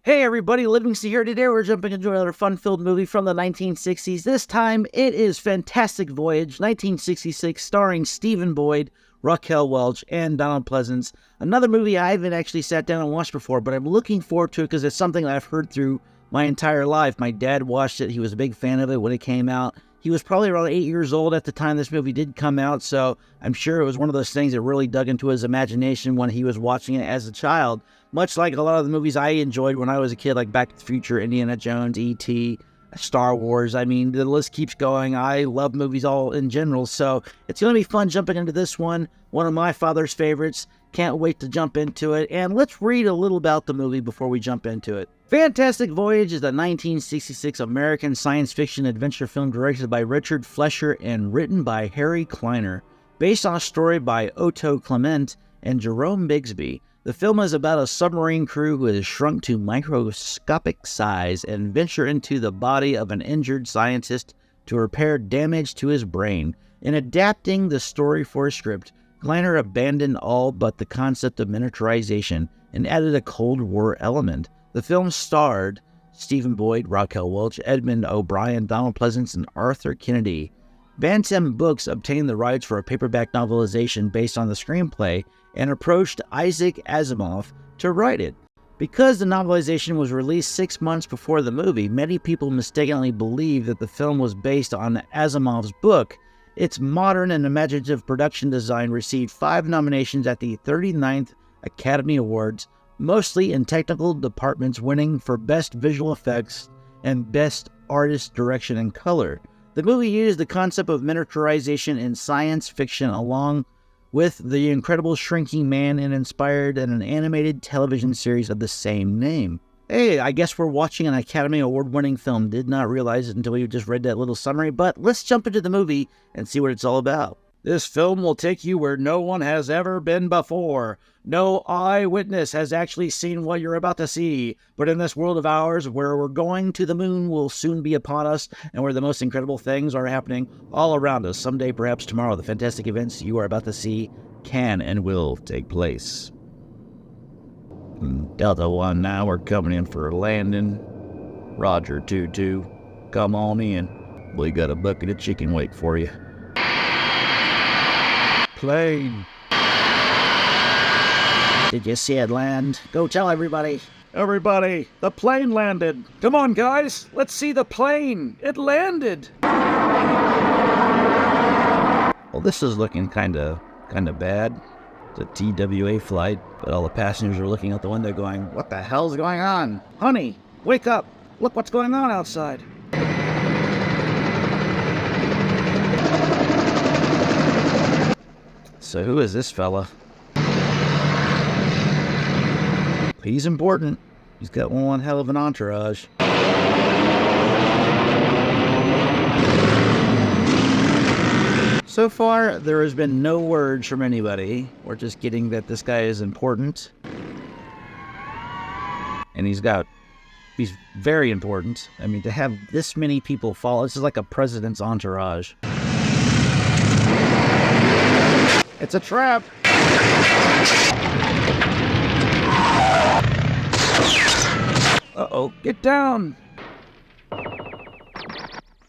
Hey everybody, Livingston here. Today we're jumping into another fun-filled movie from the 1960s. This time it is Fantastic Voyage, 1966, starring Stephen Boyd, Raquel Welch, and Donald Pleasance. Another movie I haven't actually sat down and watched before, but I'm looking forward to it because it's something that I've heard through my entire life. My dad watched it. He was a big fan of it when it came out. He was probably around 8 years old at the time this movie did come out, so I'm sure it was one of those things that really dug into his imagination when he was watching it as a child. Much like a lot of the movies I enjoyed when I was a kid, like Back to the Future, Indiana Jones, E.T., Star Wars. I mean, the list keeps going. I love movies all in general, so it's going to be fun jumping into this one of my father's favorites. Can't wait to jump into it, and let's read a little about the movie before we jump into it. Fantastic Voyage is a 1966 American science fiction adventure film directed by Richard Fleischer and written by Harry Kleiner, based on a story by Otto Clement and Jerome Bixby. The film is about a submarine crew who is shrunk to microscopic size and venture into the body of an injured scientist to repair damage to his brain. In adapting the story for a script, Kleiner abandoned all but the concept of miniaturization and added a Cold War element. The film starred Stephen Boyd, Raquel Welch, Edmund O'Brien, Donald Pleasance, and Arthur Kennedy. Bantam Books obtained the rights for a paperback novelization based on the screenplay and approached Isaac Asimov to write it. Because the novelization was released 6 months before the movie, many people mistakenly believed that the film was based on Asimov's book. Its modern and imaginative production design received 5 nominations at the 39th Academy Awards, mostly in technical departments, winning for Best Visual Effects and Best Artist Direction and Color. The movie used the concept of miniaturization in science fiction along with The Incredible Shrinking Man and inspired an animated television series of the same name. Hey, I guess we're watching an Academy Award-winning film. Did not realize it until we just read that little summary, but let's jump into the movie and see what it's all about. This film will take you where no one has ever been before. No eyewitness has actually seen what you're about to see. But in this world of ours, where we're going to the moon will soon be upon us, and where the most incredible things are happening all around us. Someday, perhaps tomorrow, the fantastic events you are about to see can and will take place. Delta 1 now, we're coming in for a landing. Roger 2-2, come on in. We got a bucket of chicken wait for you. Plane. Did you see it land? Go tell everybody. Everybody, the plane landed. Come on, guys, let's see the plane. It landed. Well, this is looking kind of bad. It's a TWA flight, but all the passengers are looking out the window going, "What the hell's going on? Honey, wake up. Look what's going on outside." So who is this fella? He's important. He's got one hell of an entourage. So far, there has been no words from anybody. We're just getting that this guy is important. And he's very important. I mean, to have this many people follow, this is like a president's entourage. It's a trap. Uh-oh, get down.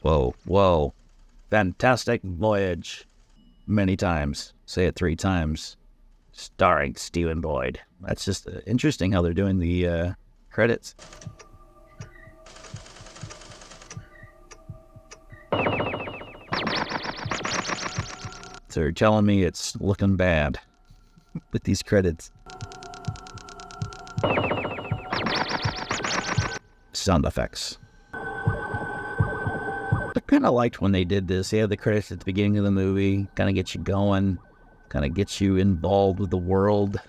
Whoa. Fantastic Voyage. Many times. Say it 3 times. Starring Stephen Boyd. That's just interesting how they're doing the credits. So you're telling me it's looking bad with these credits. Sound effects. I kind of liked when they did this. They had the credits at the beginning of the movie. Kind of gets you going. Kind of gets you involved with the world.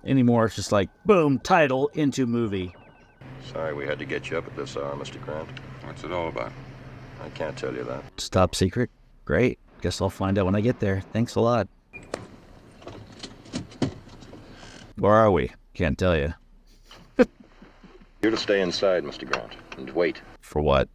Anymore, it's just like, boom, title into movie. Sorry we had to get you up at this hour, Mr. Grant. What's it all about? I can't tell you that. It's top secret. Great. Guess I'll find out when I get there. Thanks a lot. Where are we? Can't tell you. You're to stay inside, Mr. Grant, and wait. For what?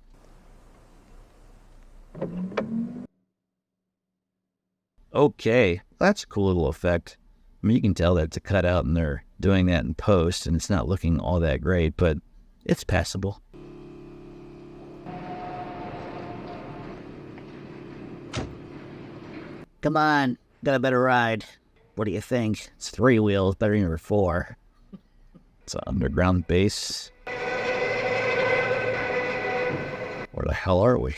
Okay. That's a cool little effect. I mean, you can tell that it's a cutout and they're doing that in post, and it's not looking all that great, but it's passable. Come on, got a better ride. What do you think? It's 3 wheels, better than your 4. It's an underground base. Where the hell are we?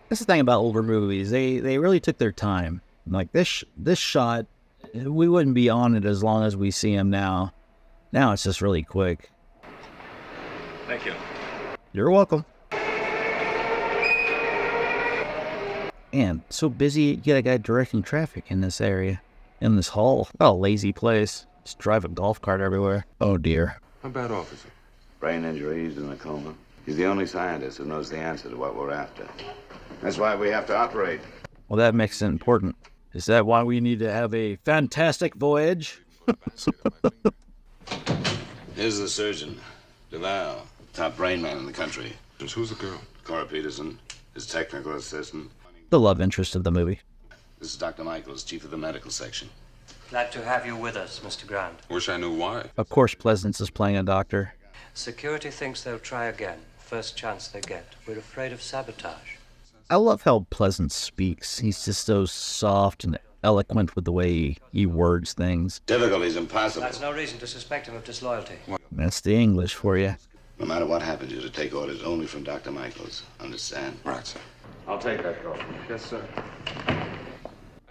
That's the thing about older movies. They really took their time. Like this shot, we wouldn't be on it as long as we see him now. Now it's just really quick. Thank you. You're welcome. Man, so busy, you get a guy directing traffic in this area. In this hall. What a lazy place. Just drive a golf cart everywhere. Oh dear. How bad off is he? Brain injury, he's in a coma. He's the only scientist who knows the answer to what we're after. That's why we have to operate. Well, that makes it important. Is that why we need to have a fantastic voyage? Here's the surgeon, Duval, top brain man in the country. Who's the girl? Cora Peterson, his technical assistant. The love interest of the movie. This is Dr. Michaels, chief of the medical section. Glad to have you with us, Mr. Grant. Wish I knew why. Of course, Pleasance is playing a doctor. Security thinks they'll try again. First chance they get. We're afraid of sabotage. I love how Pleasance speaks. He's just so soft and eloquent with the way he words things. Difficulty's impossible. That's no reason to suspect him of disloyalty. That's the English for you. No matter what happens, you're to take orders only from Dr. Michaels. Understand? Right, sir. I'll take that call. Yes, sir.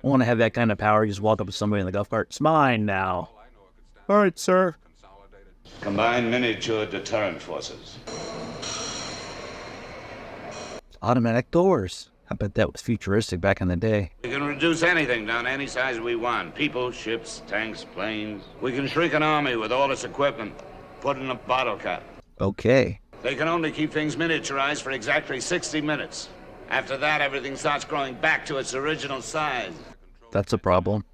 I want to have that kind of power. You just walk up to somebody in the golf cart. It's mine now. All right, sir. Combined miniature deterrent forces. Automatic doors. I bet that was futuristic back in the day. We can reduce anything down to any size we want. People, ships, tanks, planes. We can shrink an army with all its equipment. Put in a bottle cap. Okay. They can only keep things miniaturized for exactly 60 minutes. After that, everything starts growing back to its original size. That's a problem.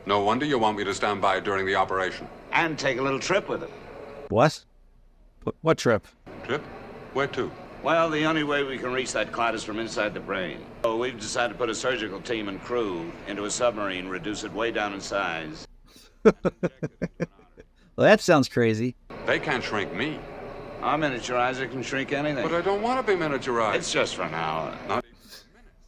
No wonder you want me to stand by during the operation. And take a little trip with it. What? What trip? Trip? Where to? Well, the only way we can reach that clot is from inside the brain. So we've decided to put a surgical team and crew into a submarine, reduce it way down in size. Well, that sounds crazy. They can't shrink me. Our miniaturizer can shrink anything. But I don't want to be miniaturized. It's just for an hour.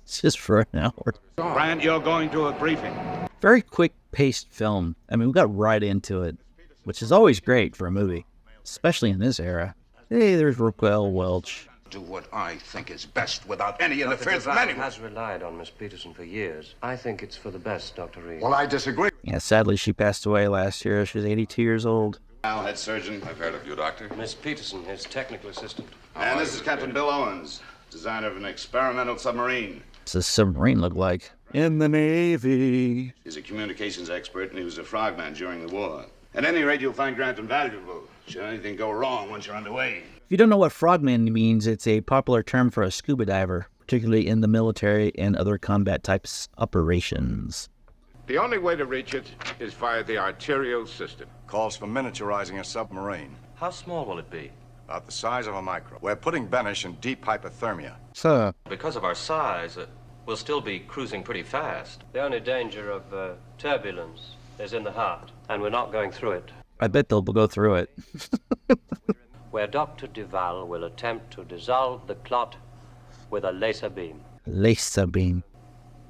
It's just for an hour. Grant, you're going to a briefing. Very quick-paced film. I mean, we got right into it, which is always great for a movie, especially in this era. Hey, there's Raquel Welch. Do what I think is best without any interference from Duval anyone. has relied on Miss Peterson for years. I think it's for the best, Dr. Reed. Well, I disagree. Yeah, sadly, she passed away last year. She was 82 years old. Now, head surgeon. I've heard of you, Doctor. Miss Peterson, his technical assistant. And this is Captain Bill Owens, designer of an experimental submarine. What's a submarine look like? In the Navy. He's a communications expert, and he was a frogman during the war. At any rate, you'll find Grant invaluable. Should anything go wrong once you're underway. If you don't know what frogman means, it's a popular term for a scuba diver, particularly in the military and other combat types operations. The only way to reach it is via the arterial system. Calls for miniaturizing a submarine. How small will it be? About the size of a micro. We're putting Benish in deep hypothermia. So, Because of our size, we'll still be cruising pretty fast. The only danger of turbulence is in the heart, and we're not going through it. I bet they'll go through it. Where Dr. Duval will attempt to dissolve the clot with a laser beam. Laser beam.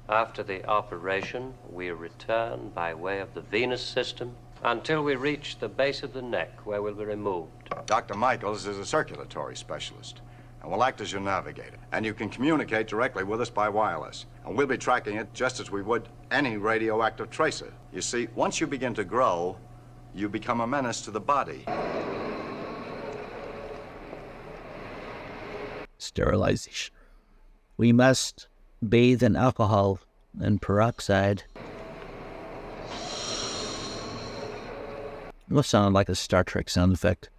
After the operation, we return by way of the venous system until we reach the base of the neck, where we'll be removed. Dr. Michaels is a circulatory specialist and will act as your navigator. And you can communicate directly with us by wireless. And we'll be tracking it just as we would any radioactive tracer. You see, once you begin to grow, you become a menace to the body. Sterilization. We must bathe in alcohol and peroxide. It must sound like a Star Trek sound effect.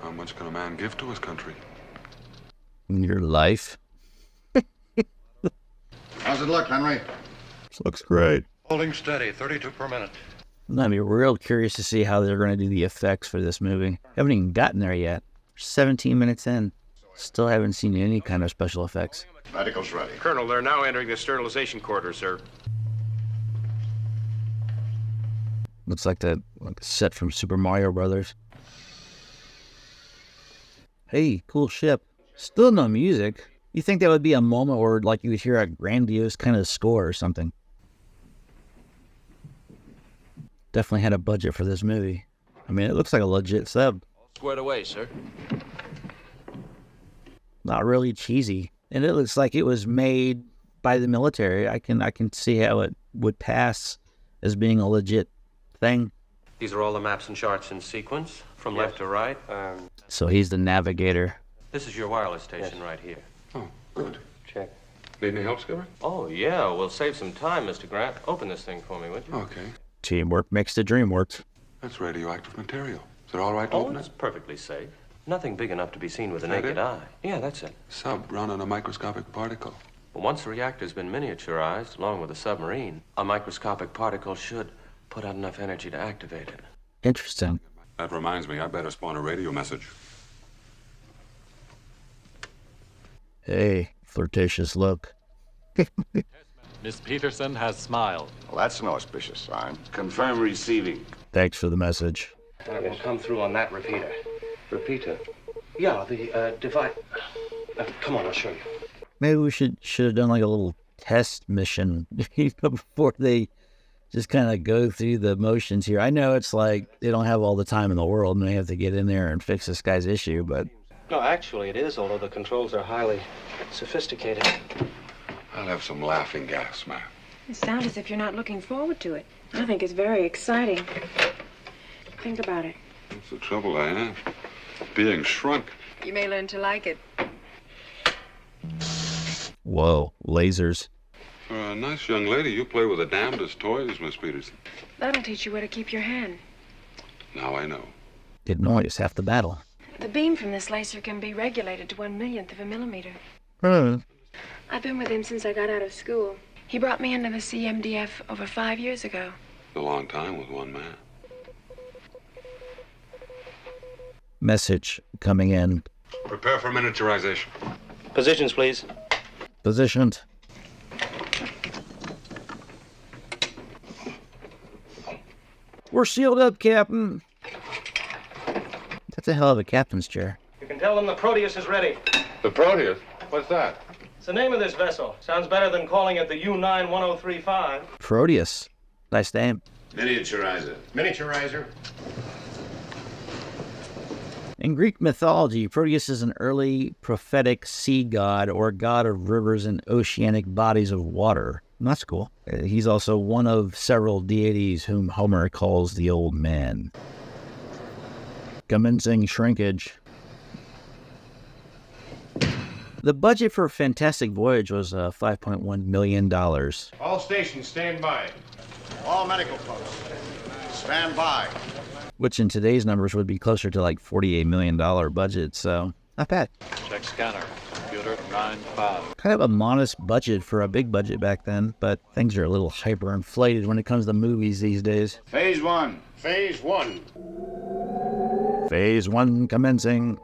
How much can a man give to his country? In your life. How's it look, Henry? This looks great. Holding steady, 32 per minute. I'm real curious to see how they're going to do the effects for this movie. Haven't even gotten there yet. 17 minutes in. Still haven't seen any kind of special effects. Medical's ready. Colonel, they're now entering the sterilization quarters, sir. Looks like a set from Super Mario Brothers. Hey, cool ship. Still no music. You think that would be a moment where like you would hear a grandiose kind of score or something? Definitely had a budget for this movie. I mean, it looks like a legit sub. Squared away, sir. Not really cheesy. And it looks like it was made by the military. I can see how it would pass as being a legit thing. These are all the maps and charts in sequence, from left to right. So he's the navigator. This is your wireless station right here. Oh, good. Check. Need any help, Skipper? Oh, yeah, we'll save some time, Mr. Grant. Open this thing for me, would you? Okay. Teamwork makes the dream work. That's radioactive material. Is it all right to Oh, open it's it? perfectly safe. Nothing big enough to be seen with the Is that naked it? eye. Yeah, that's it. Sub run on a microscopic particle. But once the reactor's been miniaturized, along with the submarine, a microscopic particle should put out enough energy to activate it. Interesting. That reminds me, I better spawn a radio message. Hey, flirtatious look. Miss Peterson has smiled. Well, that's an auspicious sign. Confirm receiving. Thanks for the message. It will come through on that repeater. Repeater? Yeah, the device. Come on, I'll show you. Maybe we should have done like a little test mission before they just kind of go through the motions here. I know it's like they don't have all the time in the world and they have to get in there and fix this guy's issue, but No, actually it is, although the controls are highly sophisticated. I'll have some laughing gas, ma'am. It sounds as if you're not looking forward to it. I think it's very exciting. Think about it. That's the trouble I am. Being shrunk. You may learn to like it. whoa, lasers. For a nice young lady, you play with the damnedest toys, Miss Peterson. That'll teach you where to keep your hand. Now I know. Didn't know it's half the battle. The beam from this laser can be regulated to 1/1,000,000th of a millimeter. I've been with him since I got out of school. He brought me into the CMDF over 5 years ago. A long time with one man. Message coming in. Prepare for miniaturization. Positions, please. Positioned. We're sealed up, Captain. That's a hell of a captain's chair. You can tell them the Proteus is ready. The Proteus? What's that? It's the name of this vessel. Sounds better than calling it the U91035. Proteus. Nice name. Miniaturizer. Miniaturizer. In Greek mythology, Proteus is an early prophetic sea god or god of rivers and oceanic bodies of water. That's cool. He's also one of several deities whom Homer calls the Old Man. Commencing shrinkage. The budget for Fantastic Voyage was $5.1 million. All stations, stand by. All medical posts, stand by. Which in today's numbers would be closer to like $48 million budget, so not bad. Check scanner. Computer 9-5. Kind of a modest budget for a big budget back then, but things are a little hyperinflated when it comes to movies these days. Phase 1. Phase 1. Phase 1 commencing.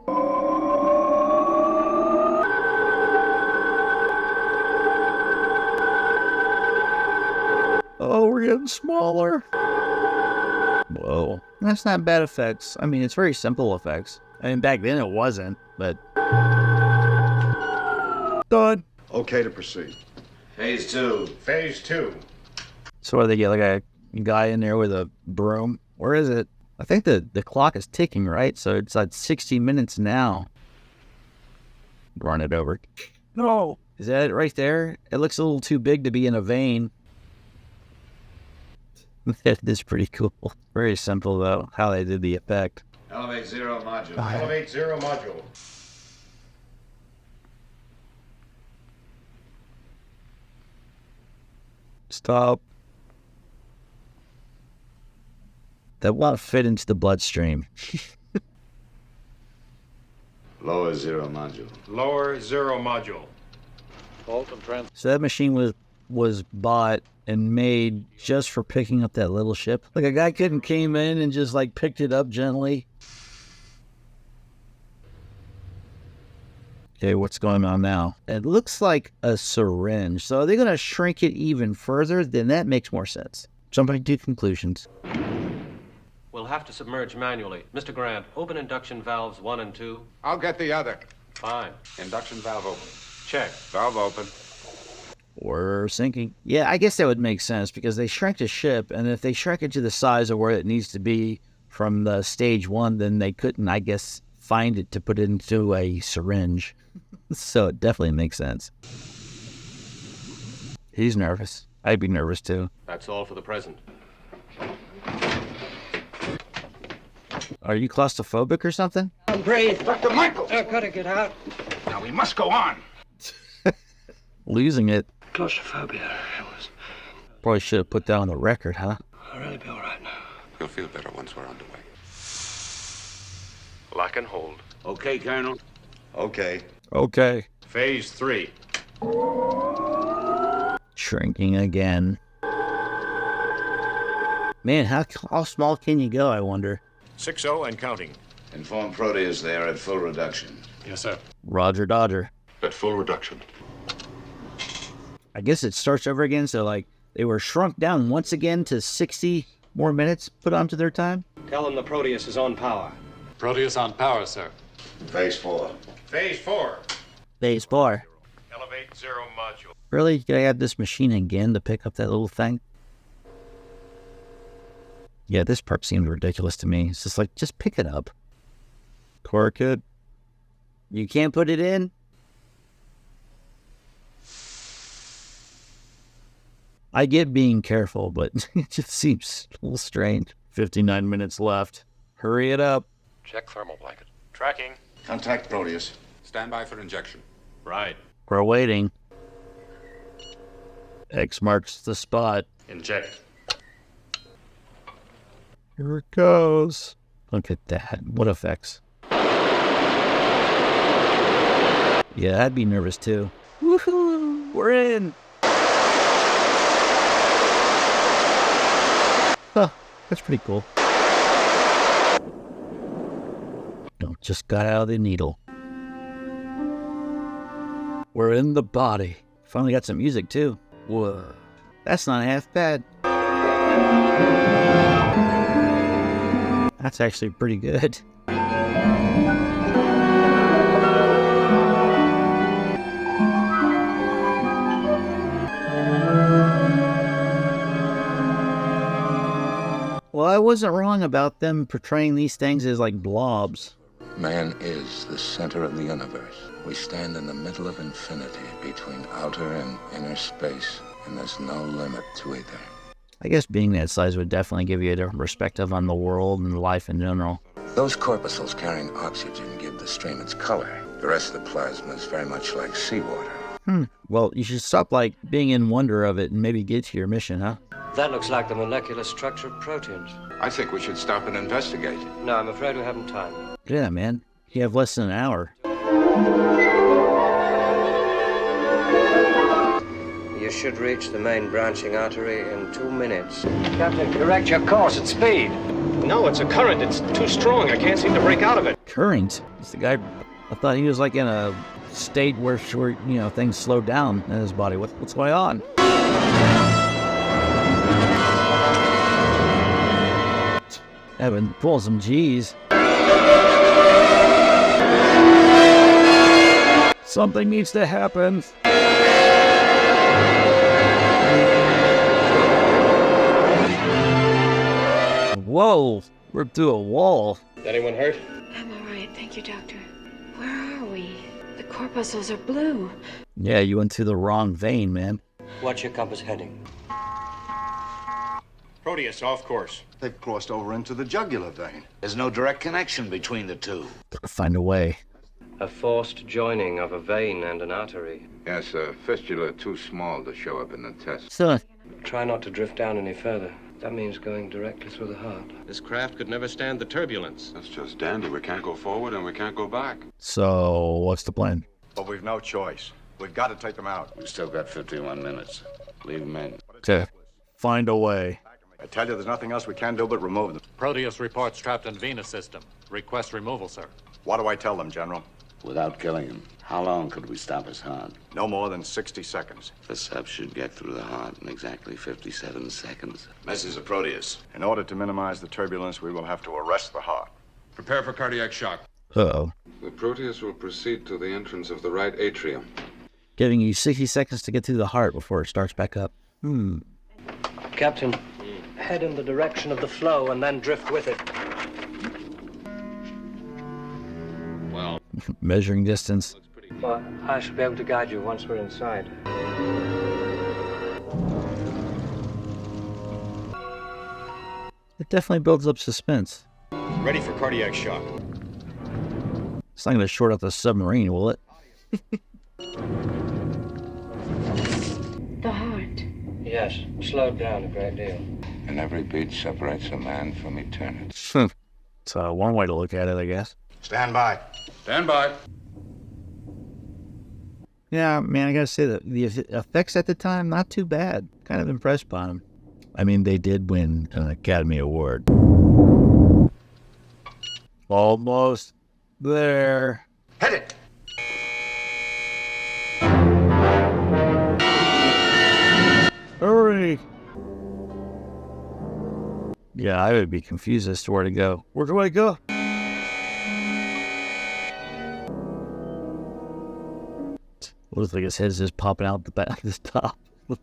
Oh, we're getting smaller. Whoa. That's not bad effects. I mean, it's very simple effects. I mean, back then it wasn't, but... Done. Okay to proceed. Phase 2. Phase 2. So what, they get like a guy in there with a broom? Where is it? I think the clock is ticking, right? So it's at 60 minutes now. Run it over. No. Is that it right there? It looks a little too big to be in a vein. That is pretty cool. Very simple, though, how they did the effect. Elevate 0 module. Elevate 0 module. Stop. That won't fit into the bloodstream. Lower 0 module. Lower 0 module. Fault and trans. So that machine was bought and made just for picking up that little ship. Like a guy came in and just like picked it up gently. Okay, what's going on now? It looks like a syringe. So are they going to shrink it even further? Then that makes more sense. Jumping to conclusions. We'll have to submerge manually. Mr. Grant, open induction valves 1 and 2. I'll get the other. Fine. Induction valve open. Check. Valve open. We're sinking. Yeah, I guess that would make sense because they shrank the ship, and if they shrank it to the size of where it needs to be from the stage 1, then they couldn't, I guess, find it to put it into a syringe. So it definitely makes sense. He's nervous. I'd be nervous too. That's all for the present. Are you claustrophobic or something? I'm brave. Dr. Michael! I've got to get out. Now we must go on. Losing it. Claustrophobia. It was. Probably should have put that on the record, huh? I'll really be all right now. You'll feel better once we're underway. Lock and hold. Okay, Colonel. Okay. Okay. Phase 3. Shrinking again. Man, how small can you go, I wonder? 6-0 and counting. Inform Proteus they are at full reduction. Yes, sir. Roger Dodger. At full reduction. I guess it starts over again, so like they were shrunk down once again to 60 more minutes put onto their time. Tell them the Proteus is on power. Proteus on power, sir. Phase 4. Phase 4. Phase 4. Elevate 0 module. Really? You gotta add this machine again to pick up that little thing? Yeah, this part seemed ridiculous to me. It's just like, just pick it up. Cork it. You can't put it in? I get being careful, but it just seems a little strange. 59 minutes left. Hurry it up. Check thermal blanket. Tracking. Contact Proteus. Stand by for injection. Right. We're waiting. X marks the spot. Inject. Here it goes. Look at that. What effects? Yeah, I'd be nervous too. Woohoo! We're in! Huh, that's pretty cool. No, just got out of the needle. We're in the body. Finally got some music too. Whoa. That's not half bad. That's actually pretty good. Well, I wasn't wrong about them portraying these things as like blobs. Man is the center of the universe. We stand in the middle of infinity between outer and inner space, and there's no limit to either. I guess being that size would definitely give you a different perspective on the world and life in general. Those corpuscles carrying oxygen give the stream its color. The rest of the plasma is very much like seawater. Well, you should stop like being in wonder of it and maybe get to your mission, huh? That looks like the molecular structure of proteins. I think we should stop and investigate. No, I'm afraid we haven't time. Yeah, man. You have less than an hour. You should reach the main branching artery in 2 minutes. Captain, correct your course at speed. No, it's a current. It's too strong. I can't seem to break out of it. Current? It's the guy. I thought he was like in a state where things slowed down in his body. What's going on? Evan, pull some G's. Something needs to happen. Whoa, we're through a wall. Anyone hurt? I'm all right, thank you, Doctor. Where are we? The corpuscles are blue. Yeah, you went through the wrong vein, man. What's your compass heading? Proteus, off course. They've crossed over into the jugular vein. There's no direct connection between the two. Gotta find a way. A forced joining of a vein and an artery. Yes, a fistula too small to show up in the test. So, Try not to drift down any further. That means going directly through the heart. This craft could never stand the turbulence. That's just dandy. We can't go forward and we can't go back. so what's the plan? But we've no choice. We've got to take them out. We've still got 51 minutes. Leave them in. To find a way. I tell you, there's nothing else we can do but remove them. Proteus reports trapped in Venus system. Request removal, sir. What do I tell them, General? Without killing him. How long could we stop his heart? No more than 60 seconds. The sub should get through the heart in exactly 57 seconds. This is a Proteus. In order to minimize the turbulence, we will have to arrest the heart. Prepare for cardiac shock. Uh-oh. The Proteus will proceed to the entrance of the right atrium. Giving you 60 seconds to get through the heart before it starts back up. Captain, head in the direction of the flow and then drift with it. Well, Measuring distance. Well, I shall be able to guide you once we're inside. It definitely builds up suspense. Ready for cardiac shock. It's not going to short out the submarine, will it? The heart. Yes, slowed down a great deal. And every beat separates a man from eternity. It's one way to look at it, I guess. Stand by. stand by. Yeah, man, I gotta say that the effects at the time, not too bad. Kind of impressed by them. I mean, they did win an Academy Award. Almost there. Hit it! Hurry! Yeah, I would be confused as to where to go. Where do I go? Looks like his head is just popping out the back, this top.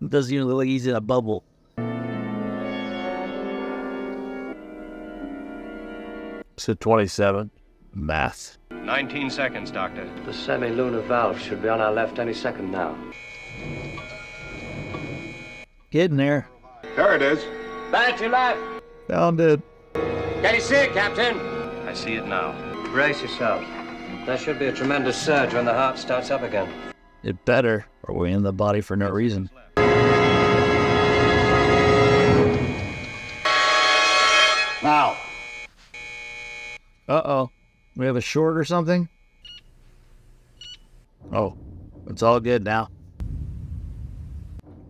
Doesn't even look like he's in a bubble. So 27. Math. 19 seconds, Doctor. The semi-lunar valve should be on our left any second now. Getting there. There it is. Back to your left. Found it. Can you see it, Captain? I see it now. Brace yourself. There should be a tremendous surge when the heart starts up again. It better, or we're in the body for no reason. Now. Uh-oh. We have a short or something? Oh, it's all good now.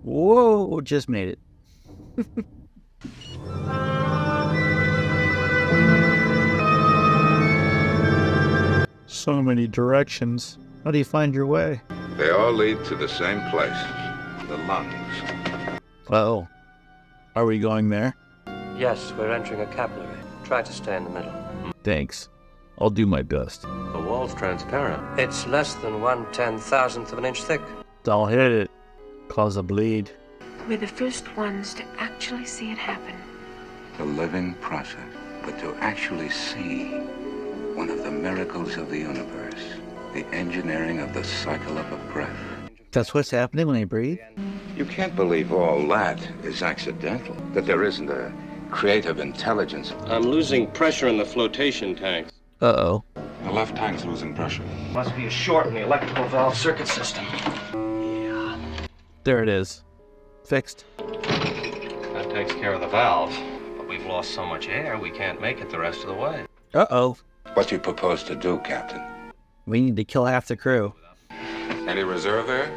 Whoa, just made it. So many directions. How do you find your way? They all lead to the same place, the lungs. Uh-oh. Are we going there? Yes, we're entering a capillary. Try to stay in the middle. Thanks. I'll do my best. The wall's transparent. It's less than 1/10,000th of an inch thick. Don't hit it. Cause a bleed. We're the first ones to actually see it happen. The living process. But to actually see one of the miracles of the universe, the engineering of the cycle of a breath. That's what's happening when I breathe? You can't believe all that is accidental, that there isn't a creative intelligence. I'm losing pressure in the flotation tanks. Uh-oh. The left tank's losing pressure. Must be a short in the electrical valve circuit system. There it is. Fixed. That takes care of the valve. But we've lost so much air, we can't make it the rest of the way. Uh-oh. What do you propose to do, Captain? We need to kill half the crew. Any reserve air?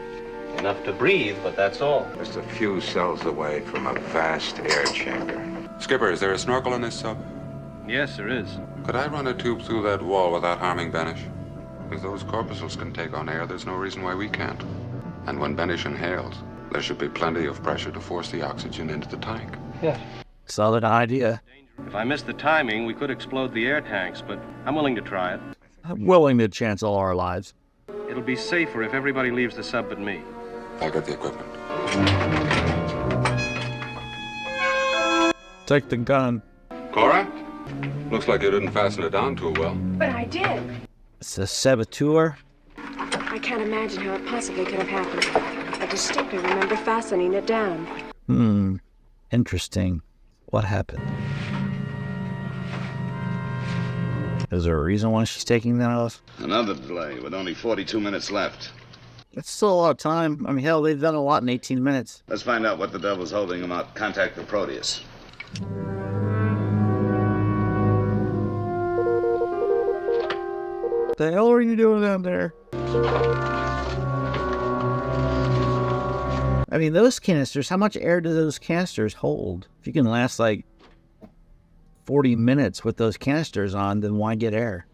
Enough to breathe, but that's all. Just a few cells away from a vast air chamber. Skipper, is there a snorkel in this sub? Yes, there is. Could I run a tube through that wall without harming Benish? If those corpuscles can take on air, there's no reason why we can't. And when Benish inhales, there should be plenty of pressure to force the oxygen into the tank. Yes. Solid idea. If I miss the timing, we could explode the air tanks, but I'm willing to try it. I'm willing to chance all our lives. It'll be safer if everybody leaves the sub but me. I'll get the equipment. Take the gun. Cora? Looks like you didn't fasten it down too well. But I did. It's a saboteur. I can't imagine how it possibly could have happened. I distinctly remember fastening it down. Interesting. What happened? Is there a reason why she's taking that off? Another delay with only 42 minutes left. That's still a lot of time. I mean, hell, they've done a lot in 18 minutes. Let's find out what the devil's holding him up. Contact the Proteus. What the hell are you doing down there? I mean, those canisters, how much air do those canisters hold? If you can last like 40 minutes with those canisters on, then why get air?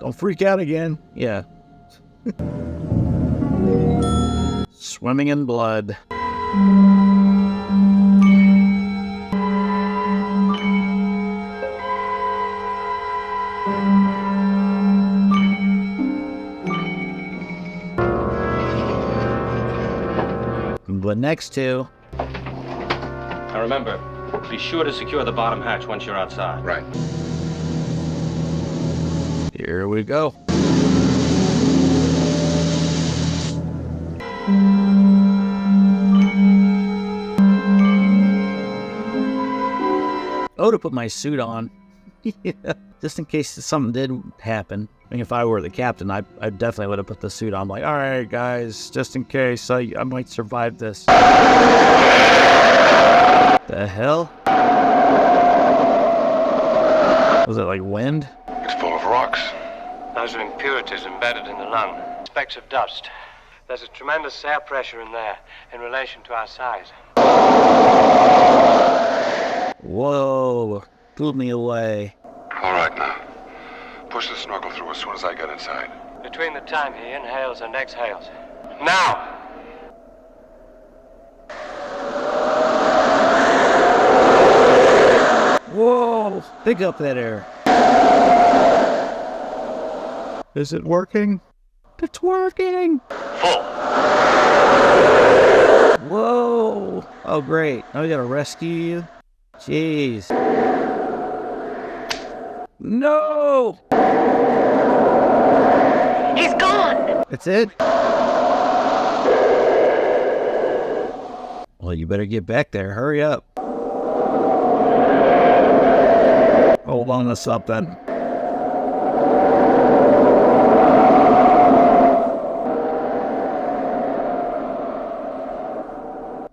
Don't Don't freak out again. Yeah. Swimming in blood. But next to. Now remember, be sure to secure the bottom hatch once you're outside. Right. Here we go. Oh, to put my suit on. Yeah. Just in case something did happen. I mean, if I were the captain, I definitely would have put the suit on. Like, all right, guys, just in case I might survive this. The hell? Was it like wind? It's full of rocks. Those are impurities embedded in the lung. Specks of dust. There's a tremendous air pressure in there in relation to our size. Whoa, blew me away. All right, now. Push the snorkel through as soon as I get inside. Between the time he inhales and exhales. Now! Whoa, pick up that air. Is it working? It's working. Full. Whoa. Oh, great. Now we gotta rescue you. Jeez. No! He's gone! That's it? Well, you better get back there. Hurry up. Hold on to something.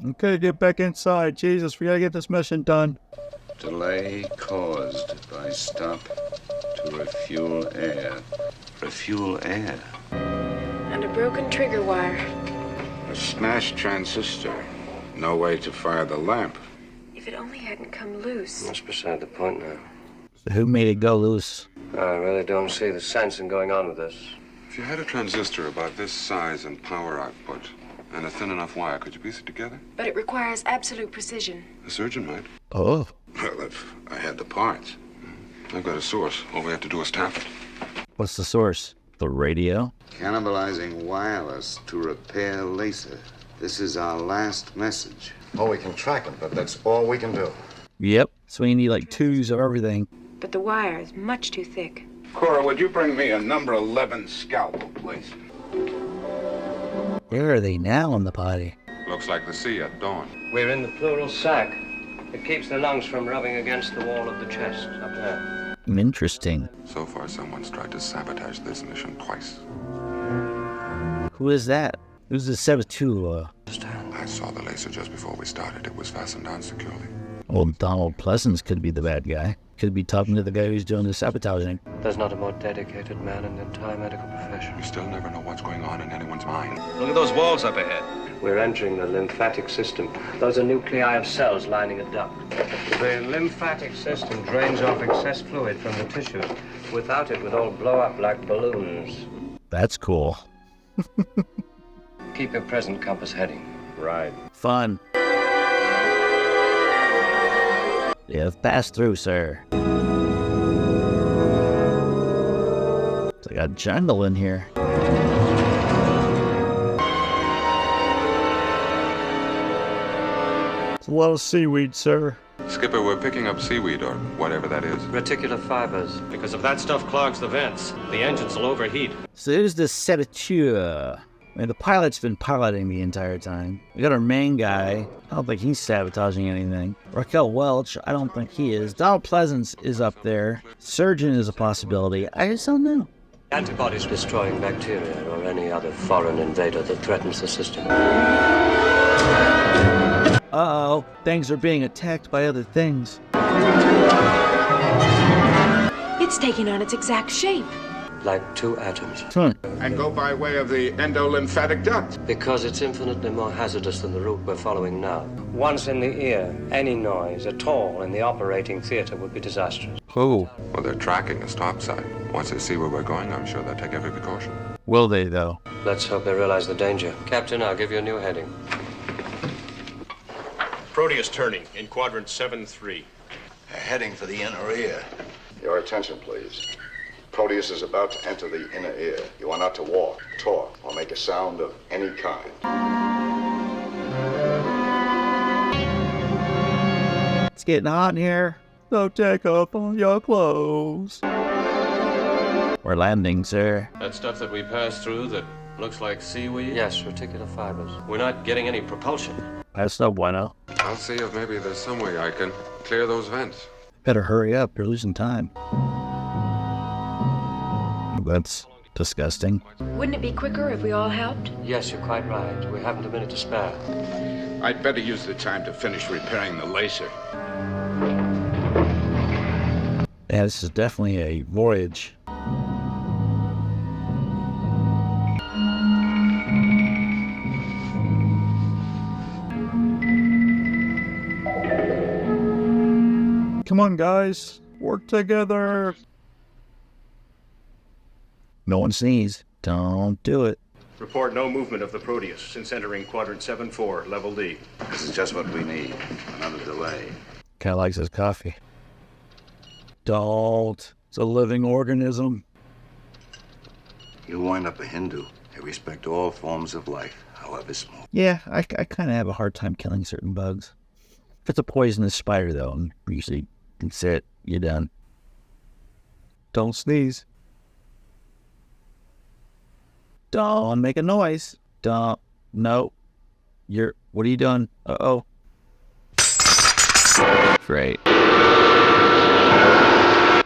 Okay, get back inside. Jesus, we gotta get this mission done. Delay caused by stop to refuel air. Refuel air? And a broken trigger wire. A smashed transistor. No way to fire the lamp. If it only hadn't come loose. That's beside the point now. So who made it go loose? I really don't see the sense in going on with this. If you had a transistor about this size and power output, and a thin enough wire, could you piece it together? But it requires absolute precision. A surgeon might. Oh. Well, if I had the parts. I've got a source. All we have to do is tap it. What's the source? The radio? Cannibalizing wireless to repair laser. This is our last message. Oh, we can track them, but that's all we can do. Yep. So we need like twos of everything. But the wire is much too thick. Cora, would you bring me a number 11 scalpel, please? Where are they now in the body? Looks like the sea at dawn. We're in the pleural sac. It keeps the lungs from rubbing against the wall of the chest up there. Interesting. So far, someone's tried to sabotage this mission twice. Who is that? Who's the saboteur? I saw the laser just before we started. It was fastened down securely. Old Donald Pleasance could be the bad guy. Could be talking to the guy who's doing the sabotaging. There's not a more dedicated man in the entire medical profession. You still never know what's going on in anyone's mind. Look at those walls up ahead. We're entering the lymphatic system. Those are nuclei of cells lining a duct. The lymphatic system drains off excess fluid from the tissues. Without it, we'd all blow up like balloons. That's cool. Keep your present compass heading. Right. Fun. You have passed through, sir. It's like a jungle in here. It's a lot of seaweed, sir. Skipper, we're picking up seaweed or whatever that is. Reticular fibers. Because if that stuff clogs the vents, the engines will overheat. So who's the saboteur? I mean, the pilot's been piloting the entire time. We got our main guy. I don't think he's sabotaging anything. Raquel Welch, I don't think he is. Donald Pleasance is up there. Surgeon is a possibility. I just don't know. Antibodies destroying bacteria or any other foreign invader that threatens the system. Uh-oh. Things are being attacked by other things. It's taking on its exact shape. Like two atoms. And go by way of the endolymphatic duct. Because it's infinitely more hazardous than the route we're following now. Once in the ear, any noise at all in the operating theater would be disastrous. Oh. Well, they're tracking us topside. Once they see where we're going, I'm sure they'll take every precaution. Will they, though? Let's hope they realize the danger. Captain, I'll give you a new heading. Proteus turning in quadrant 7-3. Heading for the inner ear. Your attention, please. Proteus is about to enter the inner ear. You are not to walk, talk, or make a sound of any kind. It's getting hot in here. So take off all your clothes. We're landing, sir. That stuff that we passed through that looks like seaweed? Yes, reticular fibers. We're not getting any propulsion. That's no bueno. I'll see if maybe there's some way I can clear those vents. Better hurry up. You're losing time. That's disgusting. Wouldn't it be quicker if we all helped? Yes, you're quite right. We haven't a minute to spare. I'd better use the time to finish repairing the laser. Yeah, this is definitely a voyage. Come on, guys. Work together. No one sneeze. Don't do it. Report no movement of the Proteus since entering quadrant 7-4, level D. This is just what we need. Another delay. Kind of likes his coffee. Don't. It's a living organism. You wind up a Hindu. They respect all forms of life, however small. Yeah, I kind of have a hard time killing certain bugs. If it's a poisonous spider, though, I'm usually that's it. You're done. Don't sneeze. Don't make a noise. Don't. No. What are you doing? Uh-oh. Great.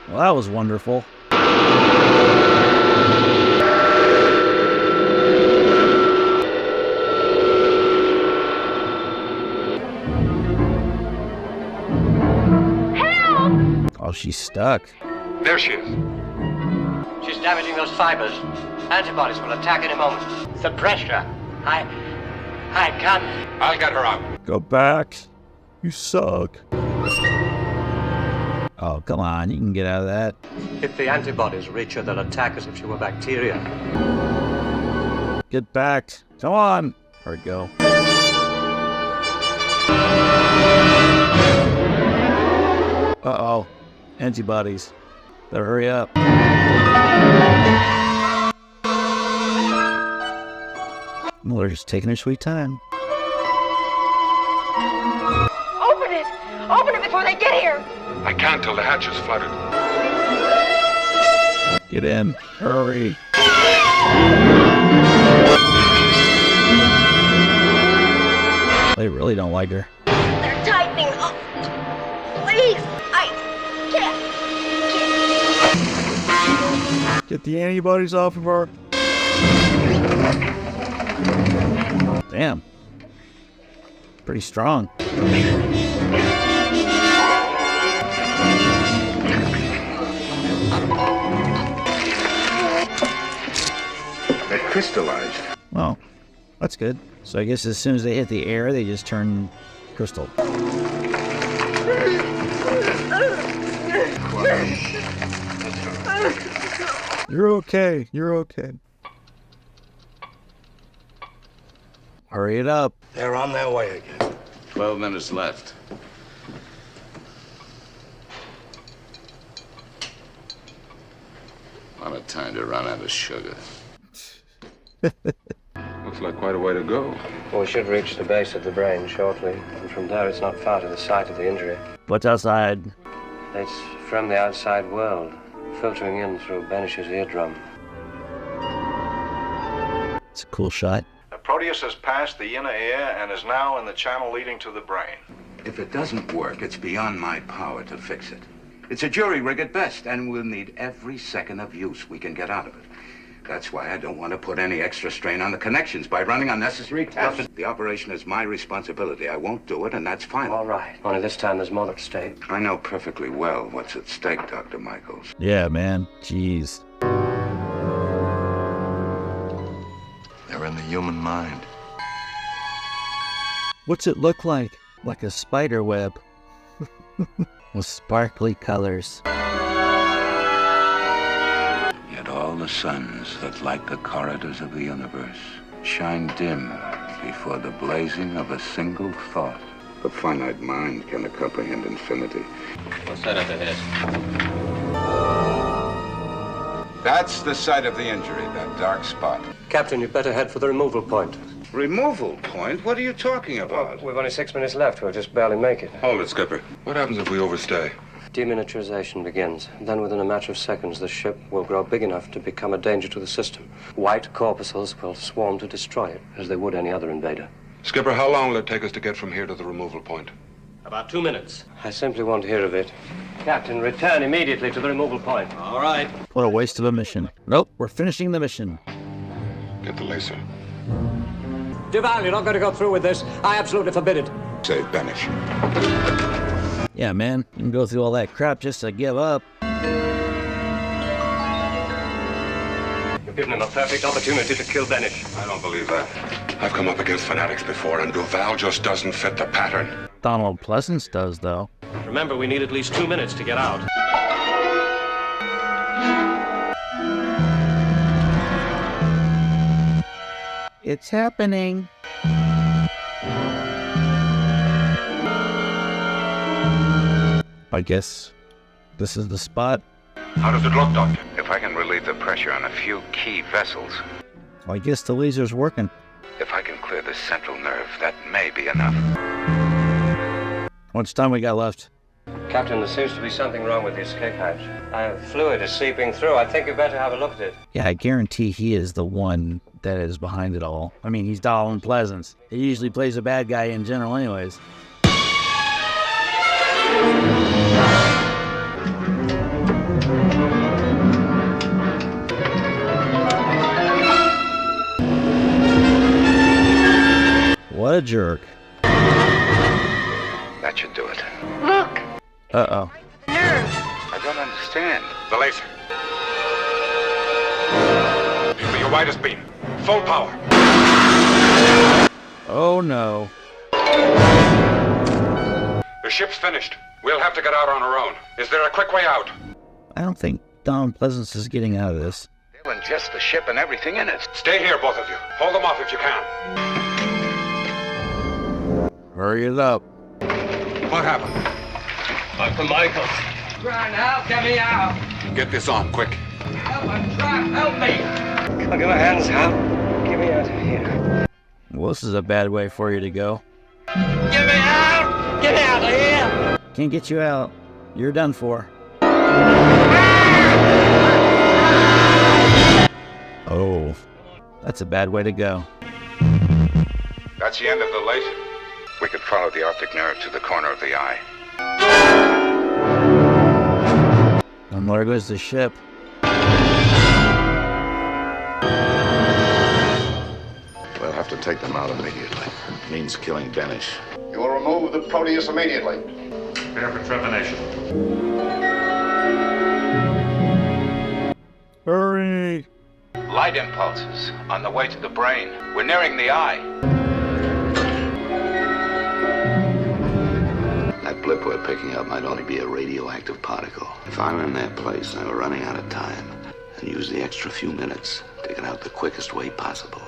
Well, that was wonderful. Oh, she's stuck. There she is. She's damaging those fibers. Antibodies will attack in a moment. The pressure. I can't. I'll get her out. Go back. You suck. Oh, come on. You can get out of that. If the antibodies reach her, they'll attack as if she were bacteria. Get back. Come on. There we go. Uh-oh. Antibodies. Better hurry up. Well, they're just taking their sweet time. Open it! Open it before they get here! I can't till the hatch is flooded. Get in. Hurry. They really don't like her. They're tightening up. Please! I can't. Get the antibodies off of her. Damn. Pretty strong. They're crystallized. Well, that's good. So I guess as soon as they hit the air, they just turn crystal. You're okay. You're okay. Hurry it up. They're on their way again. 12 minutes left. What a time to run out of sugar. Looks like quite a way to go. Well, we should reach the base of the brain shortly, and from there it's not far to the site of the injury. What's outside? It's from the outside world, filtering in through Benish's eardrum. It's a cool shot. The Proteus has passed the inner ear and is now in the channel leading to the brain. If it doesn't work, it's beyond my power to fix it. It's a jury rig at best, and we'll need every second of use we can get out of it. That's why I don't want to put any extra strain on the connections by running unnecessary tests. The operation is my responsibility. I won't do it, and that's final. All right. Only this time there's more at stake. I know perfectly well what's at stake, Dr. Michaels. Yeah, man. Jeez. They're in the human mind. What's it look like? Like a spider web. With sparkly colors. all the suns that light the corridors of the universe shine dim before the blazing of a single thought. The finite mind can comprehend infinity. What's that up ahead? That's the site of the injury, that dark spot. Captain, you'd better head for the removal point. Removal point? What are you talking about? We've only 6 minutes left. We'll just barely make it. Hold it, Skipper. What happens if we overstay? Deminiaturization begins. Then within a matter of seconds, the ship will grow big enough to become a danger to the system. White corpuscles will swarm to destroy it, as they would any other invader. Skipper, how long will it take us to get from here to the removal point? About 2 minutes. I simply won't hear of it. Captain, return immediately to the removal point. All right. What a waste of a mission. Nope, we're finishing the mission. Get the laser. Duval, you're not going to go through with this. I absolutely forbid it. Save Benish. Yeah, man, you can go through all that crap just to give up. You've given him a perfect opportunity to kill Benish. I don't believe that. I've come up against fanatics before, and Duval just doesn't fit the pattern. Donald Pleasance does, though. Remember, we need at least 2 minutes to get out. It's happening. I guess this is the spot. How does it look, Doctor? If I can relieve the pressure on a few key vessels, I guess the laser's working. if I can clear the central nerve, that may be enough. How much time we got left? Captain, there seems to be something wrong with the escape hatch. Fluid is seeping through. I think you better have a look at it. Yeah, I guarantee he is the one that is behind it all. I mean, he's Donald Pleasance. He usually plays a bad guy in general anyways. What a jerk. That should do it. Look! Uh-oh. Nerve! I don't understand. The laser. For your widest beam. Full power. Oh, no. The ship's finished. We'll have to get out on our own. Is there a quick way out? I don't think Donald Pleasance is getting out of this. They'll ingest the ship and everything in it. Stay here, both of you. Hold them off if you can. Hurry it up. What happened? Dr. Michaels. Try now, get me out. Get this on, quick. Help, I'm trapped, help me. I'll get my hands out. Get me out of here. Well, this is a bad way for you to go. Get me out! Get out of here! Can't get you out. You're done for. Oh, that's a bad way to go. That's the end of the laser. We could follow the optic nerve to the corner of the eye. And there goes the ship. We'll have to take them out immediately. Means killing Benish. You will remove the Proteus immediately. Prepare for trepanation. Hurry! Light impulses on the way to the brain. We're nearing the eye. That blip we're picking up might only be a radioactive particle. If I'm in their place, and we're running out of time, and use the extra few minutes to get out the quickest way possible.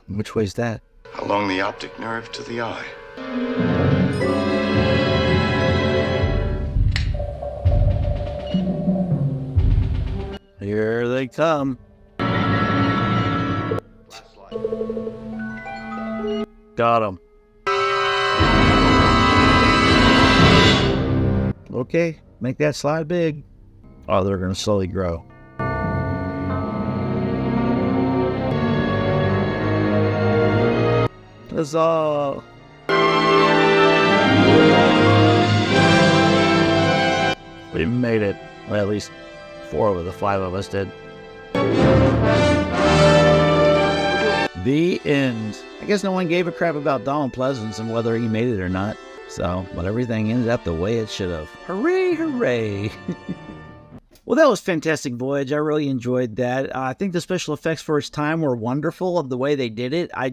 Which way's that? Along the optic nerve to the eye. Here they come. Got him. Okay, make that slide big. Oh, they're going to slowly grow. Huzzah! We made it. Well, at least 4 of the 5 of us did. The end. I guess no one gave a crap about Donald Pleasance and whether he made it or not. So, but everything ended up the way it should have. Hooray, hooray. Well, that was Fantastic Voyage. I really enjoyed that. I think the special effects for its time were wonderful of the way they did it. I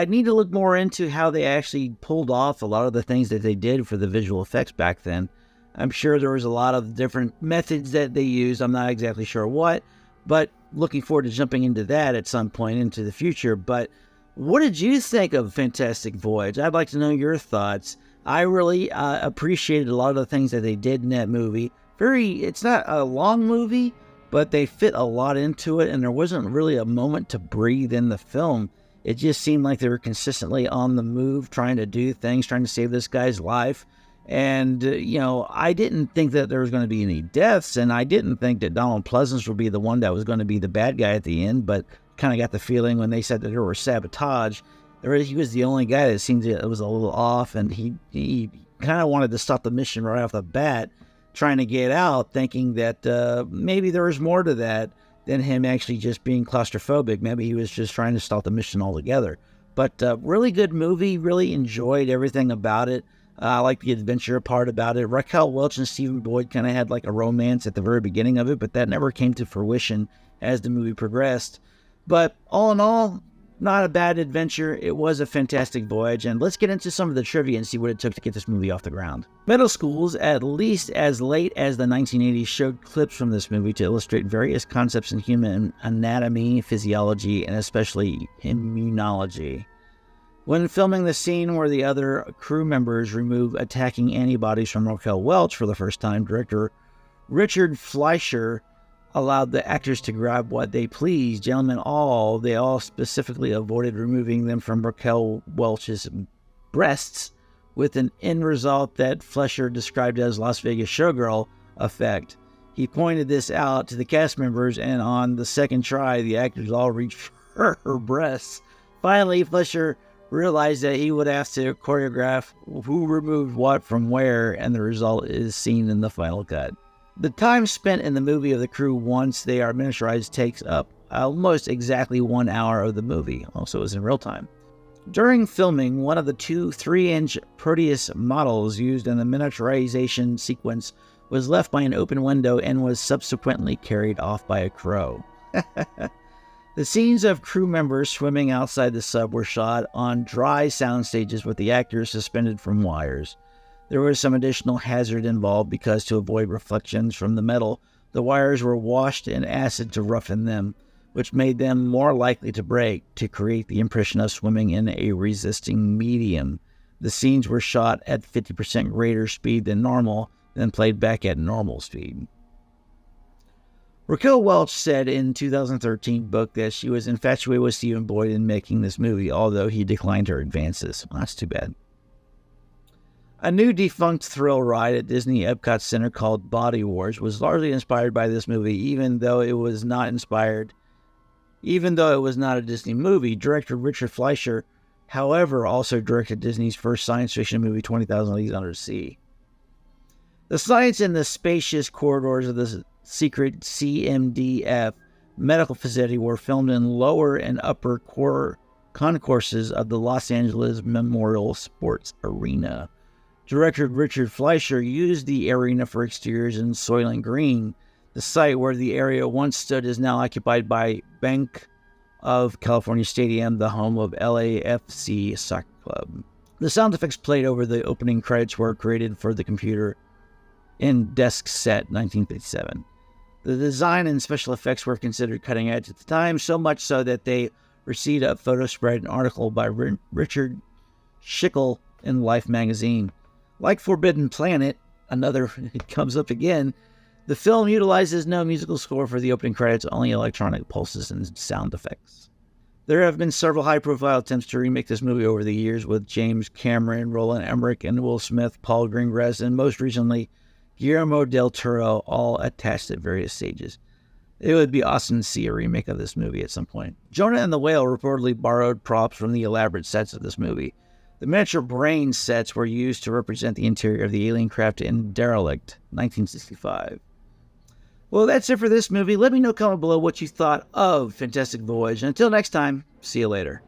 need to look more into how they actually pulled off a lot of the things that they did for the visual effects back then. I'm sure there was a lot of different methods that they used. I'm not exactly sure what, but looking forward to jumping into that at some point into the future. But what did you think of Fantastic Voyage? I'd like to know your thoughts. I really appreciated a lot of the things that they did in that movie. It's not a long movie, but they fit a lot into it, and there wasn't really a moment to breathe in the film. It just seemed like they were consistently on the move, trying to do things, trying to save this guy's life. And, I didn't think that there was going to be any deaths, and I didn't think that Donald Pleasance would be the one that was going to be the bad guy at the end, but kind of got the feeling when they said that there was sabotage, he was the only guy that seemed it was a little off, and he kind of wanted to stop the mission right off the bat, trying to get out, thinking that maybe there was more to that than him actually just being claustrophobic. Maybe he was just trying to stop the mission altogether. But really good movie, really enjoyed everything about it. I like the adventure part about it. Raquel Welch and Stephen Boyd kind of had like a romance at the very beginning of it, but that never came to fruition as the movie progressed. But all in all, not a bad adventure. It was a fantastic voyage, and let's get into some of the trivia and see what it took to get this movie off the ground. Middle schools, at least as late as the 1980s, showed clips from this movie to illustrate various concepts in human anatomy, physiology, and especially immunology. When filming the scene where the other crew members remove attacking antibodies from Raquel Welch for the first time, director Richard Fleischer allowed the actors to grab what they pleased. Gentlemen, they all specifically avoided removing them from Raquel Welch's breasts, with an end result that Fleischer described as Las Vegas showgirl effect. He pointed this out to the cast members, and on the second try, the actors all reached for her breasts. Finally, Fleischer realized that he would have to choreograph who removed what from where, and the result is seen in the final cut. The time spent in the movie of the crew once they are miniaturized takes up almost exactly 1 hour of the movie. Also, it was in real time. During filming, one of the two 3-inch Proteus models used in the miniaturization sequence was left by an open window and was subsequently carried off by a crow. The scenes of crew members swimming outside the sub were shot on dry sound stages with the actors suspended from wires. There was some additional hazard involved because to avoid reflections from the metal, the wires were washed in acid to roughen them, which made them more likely to break to create the impression of swimming in a resisting medium. The scenes were shot at 50% greater speed than normal, then played back at normal speed. Raquel Welch said in 2013 book that she was infatuated with Stephen Boyd in making this movie, although he declined her advances. Well, that's too bad. A new defunct thrill ride at Disney Epcot Center called Body Wars was largely inspired by this movie, even though it was not a Disney movie. Director Richard Fleischer, however, also directed Disney's first science fiction movie, 20,000 Leagues Under the Sea. The science in the spacious corridors of the secret CMDF medical facility were filmed in lower and upper concourses of the Los Angeles Memorial Sports Arena. Director Richard Fleischer used the arena for exteriors in Soylent Green. The site where the area once stood is now occupied by Bank of California Stadium, the home of LAFC Soccer Club. The sound effects played over the opening credits were created for the computer in Desk Set 1957. The design and special effects were considered cutting edge at the time, so much so that they received a photo spread and article by Richard Schickel in Life magazine. Like Forbidden Planet, it comes up again, the film utilizes no musical score for the opening credits, only electronic pulses and sound effects. There have been several high-profile attempts to remake this movie over the years, with James Cameron, Roland Emmerich, and Will Smith, Paul Greengrass, and most recently, Guillermo del Toro, all attached at various stages. It would be awesome to see a remake of this movie at some point. Jonah and the Whale reportedly borrowed props from the elaborate sets of this movie. The miniature brain sets were used to represent the interior of the alien craft in Derelict, 1965. Well, that's it for this movie. Let me know comment below what you thought of Fantastic Voyage. And until next time, see you later.